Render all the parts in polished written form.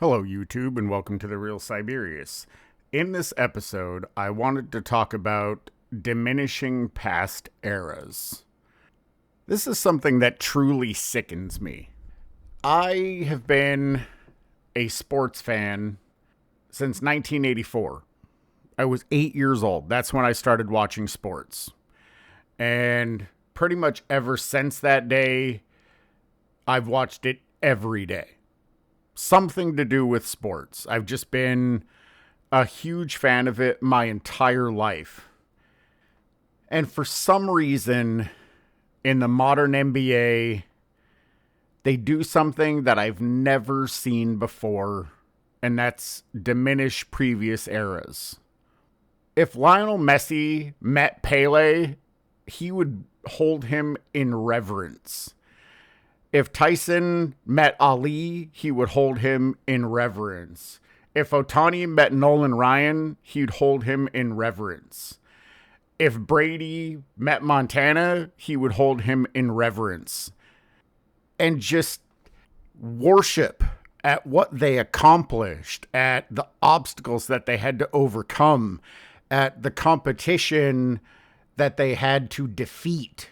Hello, YouTube, and welcome to The Real Siberius. In this episode, I wanted to talk about diminishing past eras. This is something that truly sickens me. I have been a sports fan since 1984. I was 8 years old. That's when I started watching sports. And pretty much ever since that day, I've watched it every day. Something to do with sports. I've just been a huge fan of it my entire life. And for some reason, in the modern NBA, they do something that I've never seen before, and that's diminish previous eras. If Lionel Messi met Pele, he would hold him in reverence. If Tyson met Ali, he would hold him in reverence. If Ohtani met Nolan Ryan, he'd hold him in reverence. If Brady met Montana, he would hold him in reverence. And just worship at what they accomplished, at the obstacles that they had to overcome, at the competition that they had to defeat,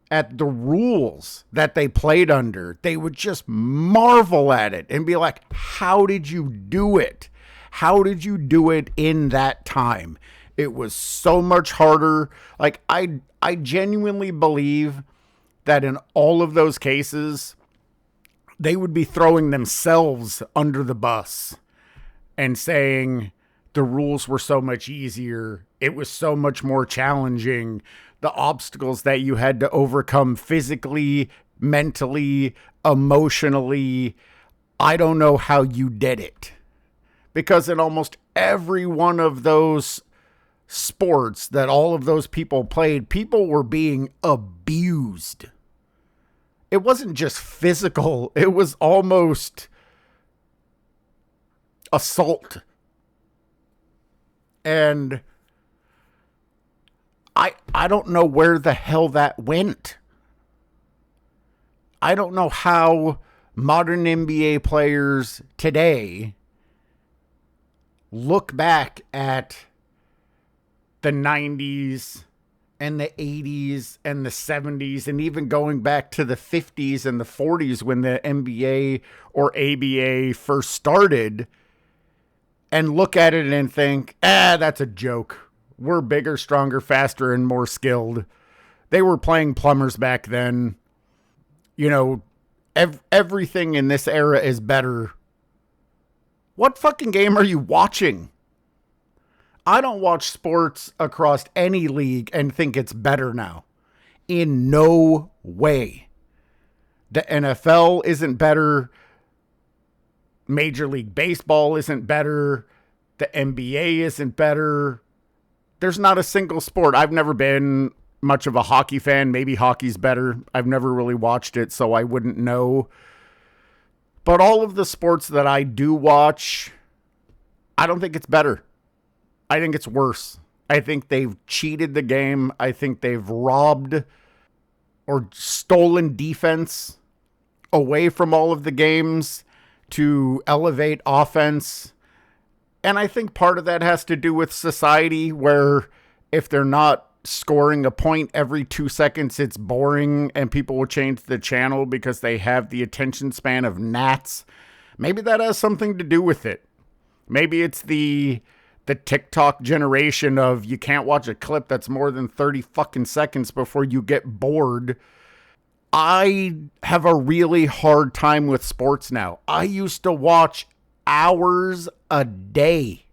at the rules that they played under. They would just marvel at it and be like, how did you do it? How did you do it in that time? It was so much harder. Like, I genuinely believe that in all of those cases, they would be throwing themselves under the bus and saying the rules were so much easier. It was so much more challenging. The obstacles that you had to overcome physically, mentally, emotionally. I don't know how you did it. Because in almost every one of those sports that all of those people played, people were being abused. It wasn't just physical, it was almost assault. And I don't know where the hell that went. I don't know how modern NBA players today look back at the 90s and the 80s and the 70s and even going back to the 50s and the 40s when the NBA or ABA first started and look at it and think, that's a joke. We're bigger, stronger, faster, and more skilled. They were playing plumbers back then. You know, everything in this era is better. What fucking game are you watching? I don't watch sports across any league and think it's better now. In no way. The NFL isn't better. Major League Baseball isn't better. The NBA isn't better. There's not a single sport. I've never been much of a hockey fan. Maybe hockey's better. I've never really watched it, so I wouldn't know. But all of the sports that I do watch, I don't think it's better. I think it's worse. I think they've cheated the game. I think they've robbed or stolen defense away from all of the games to elevate offense. And I think part of that has to do with society, where if they're not scoring a point every 2 seconds, it's boring and people will change the channel because they have the attention span of gnats. Maybe that has something to do with it. Maybe it's the TikTok generation of you can't watch a clip that's more than 30 fucking seconds before you get bored. I have a really hard time with sports now. I used to watch hours a day.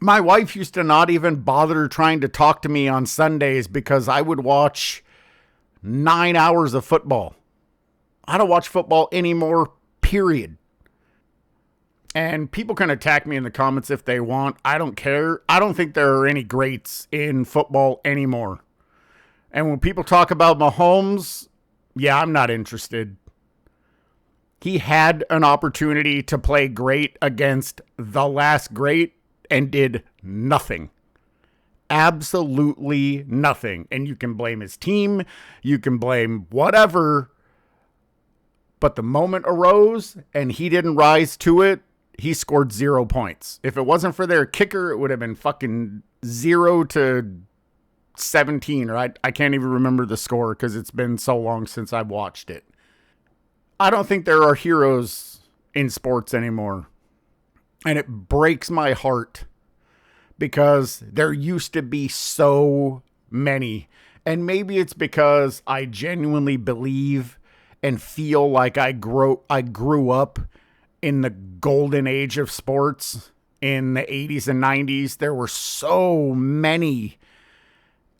My wife used to not even bother trying to talk to me on Sundays because I would watch 9 hours of football. I don't watch football anymore, period. And people can attack me in the comments if they want. I don't care. I don't think there are any greats in football anymore. And when people talk about Mahomes, yeah, I'm not interested. He had an opportunity to play great against the last great and did nothing. Absolutely nothing. And you can blame his team. You can blame whatever. But the moment arose and he didn't rise to it, he scored 0 points. If it wasn't for their kicker, it would have been fucking 0-17, or I can't even remember the score because it's been so long since I've watched it. I don't think there are heroes in sports anymore. And it breaks my heart because there used to be so many. And maybe it's because I genuinely believe and feel like I grew up in the golden age of sports in the 80s and 90s. There were so many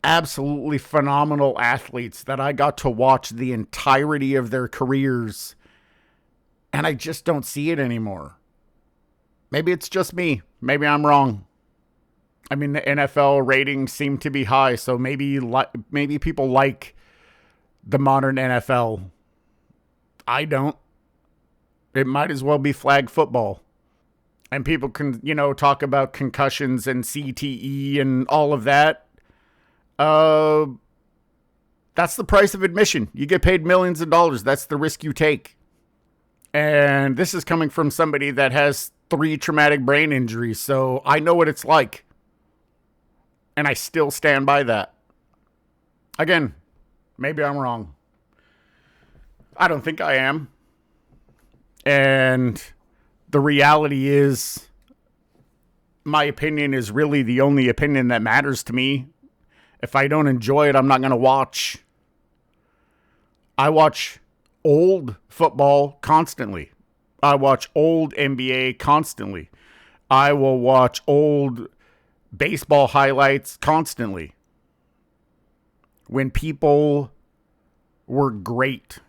absolutely phenomenal athletes that I got to watch the entirety of their careers, and I just don't see it anymore. Maybe it's just me. Maybe I'm wrong. I mean, the NFL ratings seem to be high, so maybe people like the modern NFL. I don't. It might as well be flag football. And people can, talk about concussions and CTE and all of that. That's the price of admission. You get paid millions of dollars. That's the risk you take. And this is coming from somebody that has 3 traumatic brain injuries, so I know what it's like. And I still stand by that. Again, maybe I'm wrong. I don't think I am. And the reality is, my opinion is really the only opinion that matters to me. If I don't enjoy it, I'm not going to watch. I watch old football constantly. I watch old NBA constantly. I will watch old baseball highlights constantly. When people were great.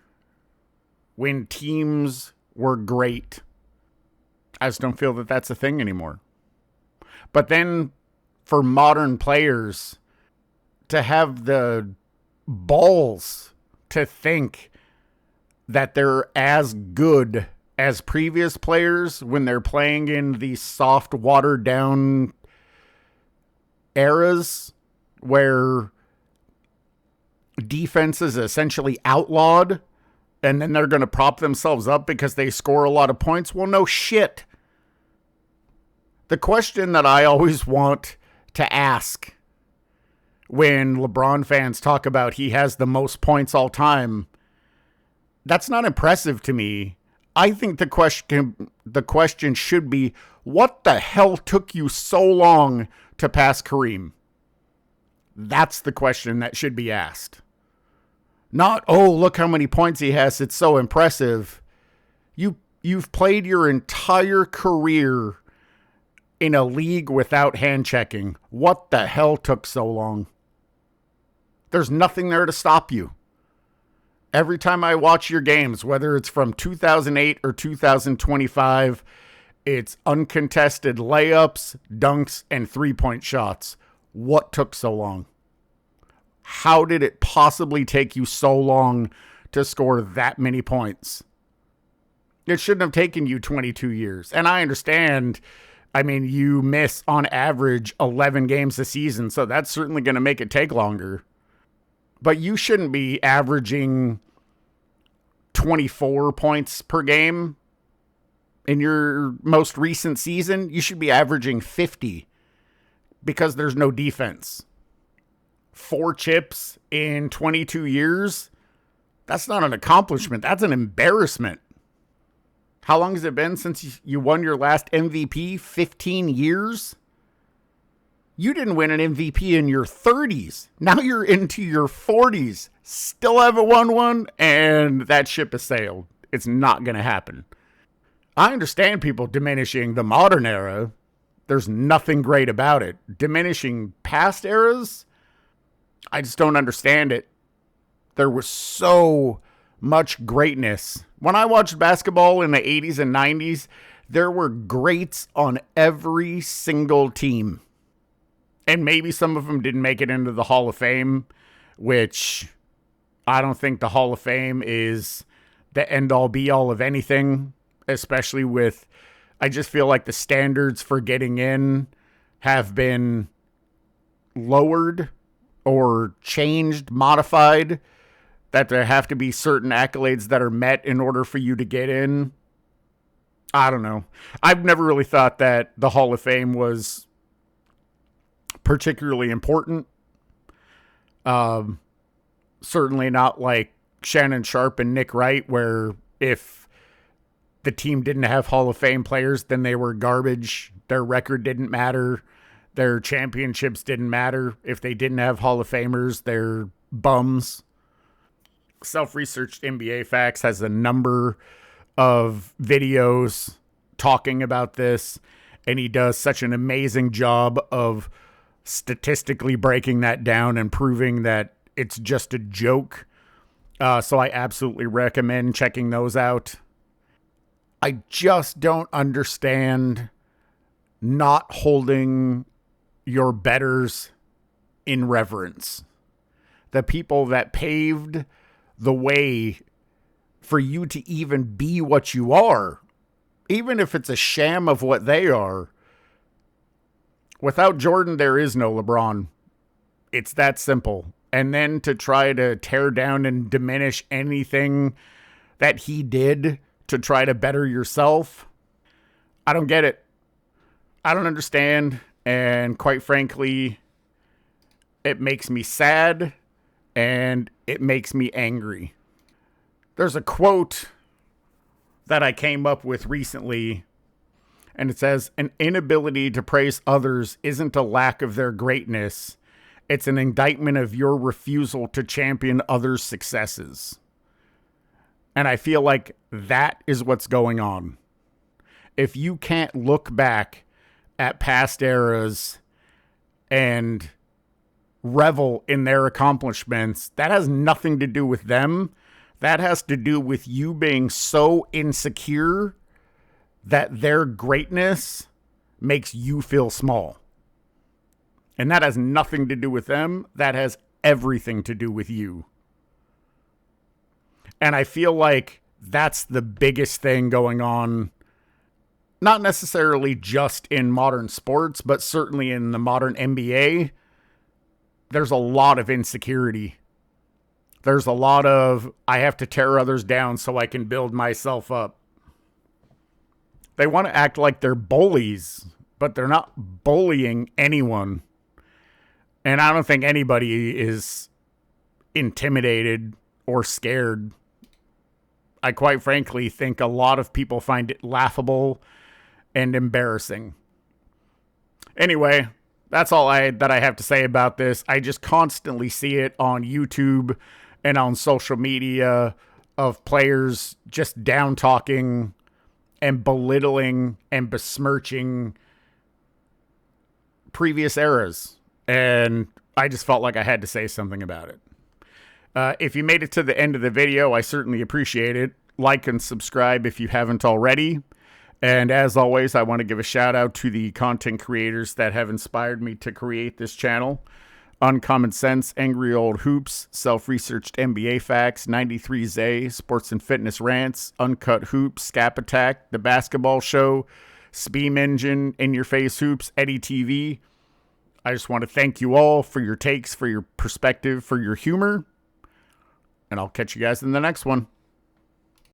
When teams were great. I just don't feel that that's a thing anymore. But then for modern players to have the balls to think that they're as good as previous players when they're playing in these soft, watered down eras where defense is essentially outlawed, and then they're going to prop themselves up because they score a lot of points. Well, no shit. The question that I always want to ask when LeBron fans talk about he has the most points all time, that's not impressive to me. I think the question should be, what the hell took you so long to pass Kareem? That's the question that should be asked. Not, oh, look how many points he has, it's so impressive. You've played your entire career in a league without hand checking. What the hell took so long? There's nothing there to stop you. Every time I watch your games, whether it's from 2008 or 2025, it's uncontested layups, dunks, and three-point shots. What took so long? How did it possibly take you so long to score that many points? It shouldn't have taken you 22 years. And I understand, I mean, you miss on average 11 games a season, so that's certainly going to make it take longer. But you shouldn't be averaging 24 points per game in your most recent season. You should be averaging 50 because there's no defense. 4 chips in 22 years, that's not an accomplishment. That's an embarrassment. How long has it been since you won your last MVP? 15 years? You didn't win an MVP in your 30s. Now you're into your 40s. Still haven't won one, and that ship has sailed. It's not going to happen. I understand people diminishing the modern era. There's nothing great about it. Diminishing past eras, I just don't understand it. There was so much greatness. When I watched basketball in the 80s and 90s, there were greats on every single team. And maybe some of them didn't make it into the Hall of Fame, which I don't think the Hall of Fame is the end-all be-all of anything, especially with, I just feel like the standards for getting in have been lowered or changed, modified that there have to be certain accolades that are met in order for you to get in. I don't know. I've never really thought that the Hall of Fame was particularly important. Certainly not like Shannon Sharpe and Nick Wright, where if the team didn't have Hall of Fame players, then they were garbage. Their record didn't matter. Their championships didn't matter. If they didn't have Hall of Famers, they're bums. Self-researched NBA Facts has a number of videos talking about this, and he does such an amazing job of statistically breaking that down and proving that it's just a joke. So I absolutely recommend checking those out. I just don't understand not holding your betters in reverence. The people that paved the way for you to even be what you are, even if it's a sham of what they are. Without Jordan, there is no LeBron. It's that simple. And then to try to tear down and diminish anything that he did to try to better yourself, I don't get it. I don't understand. And quite frankly, it makes me sad and it makes me angry. There's a quote that I came up with recently, and it says, "An inability to praise others isn't a lack of their greatness. It's an indictment of your refusal to champion others' successes." And I feel like that is what's going on. If you can't look back at past eras and revel in their accomplishments, that has nothing to do with them. That has to do with you being so insecure that their greatness makes you feel small. And that has nothing to do with them. That has everything to do with you. And I feel like that's the biggest thing going on, not necessarily just in modern sports, but certainly in the modern NBA. There's a lot of insecurity. There's a lot of, I have to tear others down so I can build myself up. They want to act like they're bullies, but they're not bullying anyone. And I don't think anybody is intimidated or scared. I quite frankly think a lot of people find it laughable and embarrassing. Anyway, that's all that I have to say about this. I just constantly see it on YouTube and on social media of players just down talking and belittling and besmirching previous eras. And I just felt like I had to say something about it. If you made it to the end of the video, I certainly appreciate it. Like and subscribe if you haven't already. And as always, I want to give a shout out to the content creators that have inspired me to create this channel. Uncommon Sense, Angry Old Hoops, Self-Researched NBA Facts, 93Z, Sports and Fitness Rants, Uncut Hoops, Scap Attack, The Basketball Show, Speam Engine, In Your Face Hoops, Eddie TV. I just want to thank you all for your takes, for your perspective, for your humor. And I'll catch you guys in the next one.